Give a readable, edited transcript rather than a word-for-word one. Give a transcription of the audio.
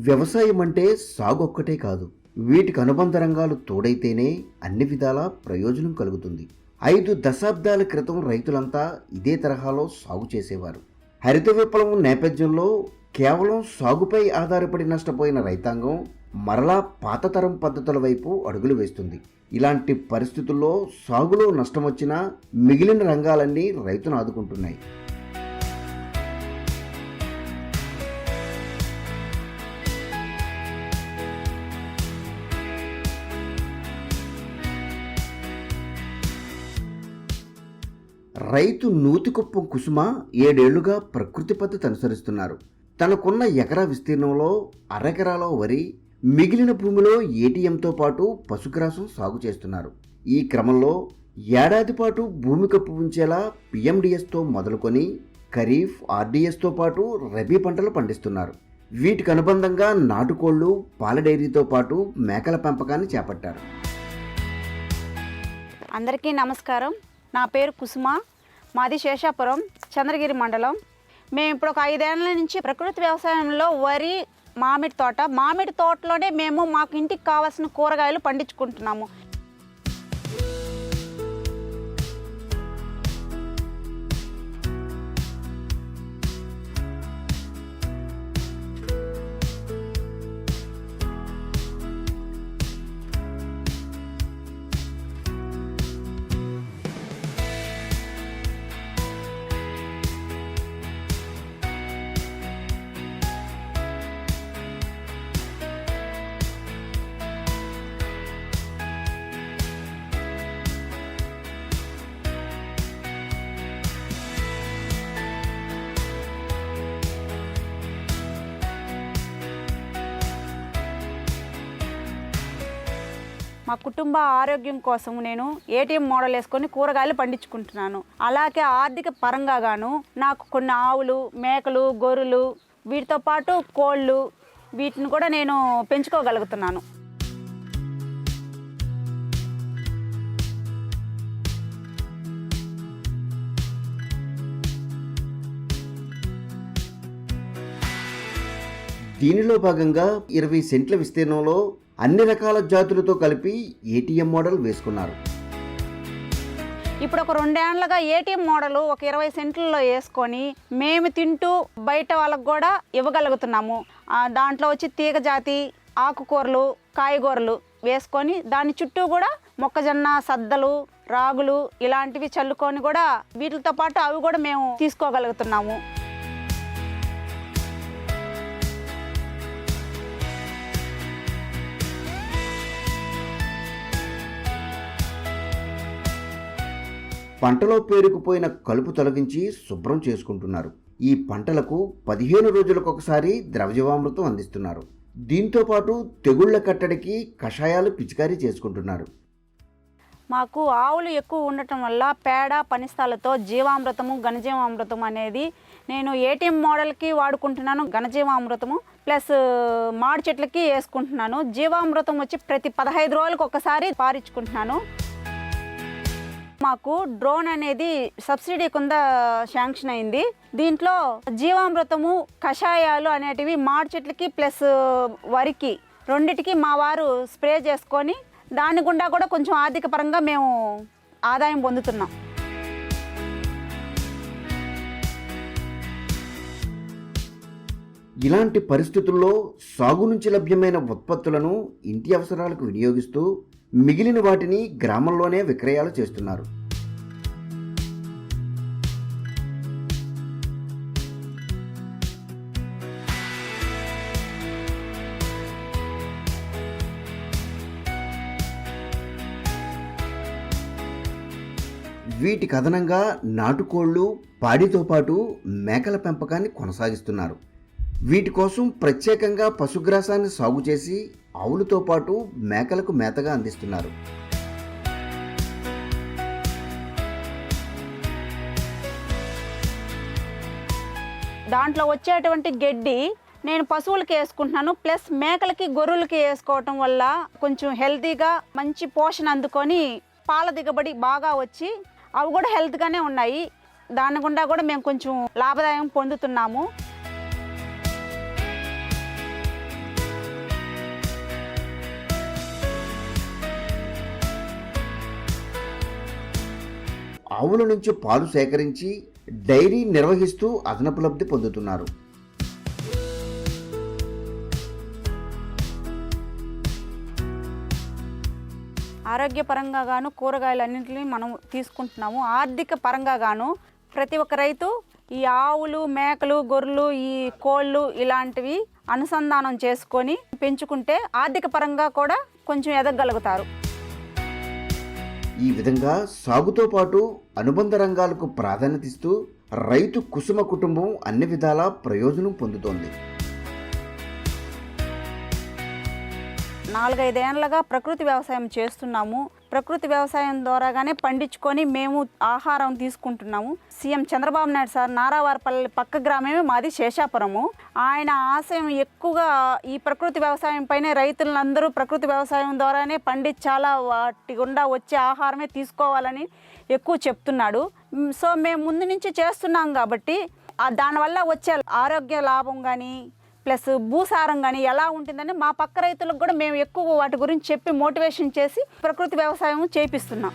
వ్యవసాయం అంటే సాగు ఒక్కటే కాదు, వీటికి అనుబంధ రంగాలు తోడైతేనే అన్ని విధాల ప్రయోజనం కలుగుతుంది. 5 దశాబ్దాల క్రితం రైతులంతా ఇదే తరహాలో సాగు చేసేవారు. హరిత విప్లవం నేపథ్యంలో కేవలం సాగుపై ఆధారపడి నష్టపోయిన రైతాంగం మరలా పాతతరం పద్ధతుల వైపు అడుగులు వేస్తుంది. ఇలాంటి పరిస్థితుల్లో సాగులో నష్టం వచ్చినా మిగిలిన రంగాలన్నీ రైతును ఆదుకుంటున్నాయి. రైతు నూతికుప్పం కుసుమ 7 ఏళ్లుగా ప్రకృతి పద్ధతి అనుసరిస్తున్నారు. తనకున్న ఎకరా విస్తీర్ణంలో అరెకరాలో వరి, మిగిలిన భూమిలో ఏటీఎంతో పాటు పశుగ్రాసం సాగు చేస్తున్నారు. ఈ క్రమంలో ఏడాది పాటు భూమి కప్పు ఉంచేలా పిఎండిఎస్తో మొదలుకొని ఖరీఫ్, ఆర్డీఎస్తో పాటు రబీ పంటలు పండిస్తున్నారు. వీటికి అనుబంధంగా నాటుకోళ్లు, పాల డైరీతో పాటు మేకల పెంపకాన్ని చేపట్టారు. అందరికీ నమస్కారం. నా పేరు కుసుమ. మాది శేషాపురం, చంద్రగిరి మండలం. మేము ఇప్పుడు ఒక 5 ఏళ్ల నుంచి ప్రకృతి వ్యవసాయంలో వరి, మామిడి తోటలోనే మేము మాకు ఇంటికి కావాల్సిన కూరగాయలు పండించుకుంటున్నాము. మా కుటుంబ ఆరోగ్యం కోసం నేను ఏటీఎం మోడల్ వేసుకొని కూరగాయలు పండించుకుంటున్నాను. అలాగే ఆర్థిక పరంగా గాను నాకు కొన్ని ఆవులు, మేకలు, గొర్రెలు, వీటితో పాటు కోళ్ళు, వీటిని కూడా నేను పెంచుకోగలుగుతున్నాను. దీనిలో భాగంగా 20 సెంట్ల విస్తీర్ణంలో అన్ని రకాల జాతులతో కలిపి ఏటీఎం మోడల్ వేసుకున్నారు. ఇప్పుడు ఒక 2 ఏళ్లుగా ఏటీఎం మోడల్ ఒక 20 సెంట్లలో వేసుకొని మేము తింటూ బయట వాళ్ళకు కూడా ఇవ్వగలుగుతున్నాము. దాంట్లో వచ్చి తీగ జాతి, ఆకుకూరలు, కాయగూరలు వేసుకొని దాని చుట్టూ కూడా మొక్కజొన్న, సద్దలు, రాగులు ఇలాంటివి చల్లుకొని కూడా వీటితో పాటు అవి కూడా మేము తీసుకోగలుగుతున్నాము. పంటలో పేరుకుపోయిన కలుపు తొలగించి శుభ్రం చేసుకుంటున్నారు. ఈ పంటలకు 15 రోజులకు ఒకసారి ద్రవజీవామృతం అందిస్తున్నారు. దీంతో పాటు తెగుళ్ల కట్టడికి కషాయాలు పిచికారీ చేసుకుంటున్నారు. మాకు ఆవులు ఎక్కువ ఉండటం వల్ల పేడ, పనిస్తాలతో జీవామృతము, ఘనజీవామృతం అనేది నేను ఏటీఎం మోడల్కి వాడుకుంటున్నాను. ఘనజీవామృతము ప్లస్ మాడి చెట్లకి వేసుకుంటున్నాను. జీవామృతం వచ్చి ప్రతి 15 రోజులకు ఒకసారి పారించుకుంటున్నాను. మాకు డ్రోన్ అనేది సబ్సిడీ కింద శాంక్షన్ అయింది. దీంట్లో జీవామృతము, కషాయాలు అనేటివి మాడి చెట్లకి ప్లస్ వరికి రెండిటికి మా వారు స్ప్రే చేసుకొని దాని గుండా కూడా కొంచెం ఆర్థిక పరంగా మేము ఆదాయం పొందుతున్నాం. ఇలాంటి పరిస్థితుల్లో సాగు నుంచి లభ్యమైన ఉత్పత్తులను ఇంటి అవసరాలకు వినియోగిస్తూ మిగిలిన వాటిని గ్రామంలోనే విక్రయాలు చేస్తున్నారు. వీటికి అదనంగా నాటుకోళ్లు, పాడితో పాటు మేకల పెంపకాన్ని కొనసాగిస్తున్నారు. వీటి కోసం ప్రత్యేకంగా పశుగ్రాసాన్ని సాగు చేసి ఆవులతో పాటు మేకలకు మేతగా అందిస్తున్నారు. దాంట్లో వచ్చేటువంటి గడ్డి నేను పశువులకి వేసుకుంటున్నాను, ప్లస్ మేకలకి గొర్రెలకి వేసుకోవటం వల్ల కొంచెం హెల్తీగా మంచి పోషణ అందుకొని పాల దిగుబడి బాగా వచ్చి అవి కూడా హెల్త్గానే ఉన్నాయి. దాని గుండా కూడా మేము కొంచెం లాభదాయం పొందుతున్నాము. ఆవుల నుంచి పాలు సేకరించి డైరీ నిర్వహిస్తూ అదనపు లబ్ధి పొందుతున్నారు. ఆరోగ్యపరంగా గాను కూరగాయలన్నింటినీ మనం తీసుకుంటున్నాము. ఆర్థిక పరంగా గాను ప్రతి ఒక్క రైతు ఈ ఆవులు, మేకలు, గొర్రెలు, ఈ కోళ్ళు ఇలాంటివి అనుసంధానం చేసుకొని పెంచుకుంటే ఆర్థిక పరంగా కూడా కొంచెం ఎదగలుగుతారు. ఈ విధంగా సాగుతో పాటు అనుబంధ రంగాలకు ప్రాధాన్యత ఇస్తూ రైతు కుసుమ కుటుంబం అన్ని విధాలా ప్రయోజనం పొందుతోంది. 4-5 ఏళ్ళగా ప్రకృతి వ్యవసాయం చేస్తున్నాము. ప్రకృతి వ్యవసాయం ద్వారాగానే పండించుకొని మేము ఆహారం తీసుకుంటున్నాము. సీఎం చంద్రబాబు నాయుడు సార్ నారావారపల్లి పక్క గ్రామమే మాది శేషాపురము. ఆయన ఆశయం ఎక్కువగా ఈ ప్రకృతి వ్యవసాయం పైనే రైతులందరూ ప్రకృతి వ్యవసాయం ద్వారానే పండించాలా, వాటి గుండా వచ్చే ఆహారమే తీసుకోవాలని ఎక్కువ చెప్తున్నాడు. సో మేము ముందు నుంచి చేస్తున్నాం కాబట్టి దానివల్ల వచ్చే ఆరోగ్య లాభం కానీ ప్లస్ భూసారం కానీ ఎలా ఉంటుందని మా పక్క రైతులకు కూడా మేము ఎక్కువ వాటి గురించి చెప్పి మోటివేషన్ చేసి ప్రకృతి వ్యవసాయం చేపిస్తున్నాం.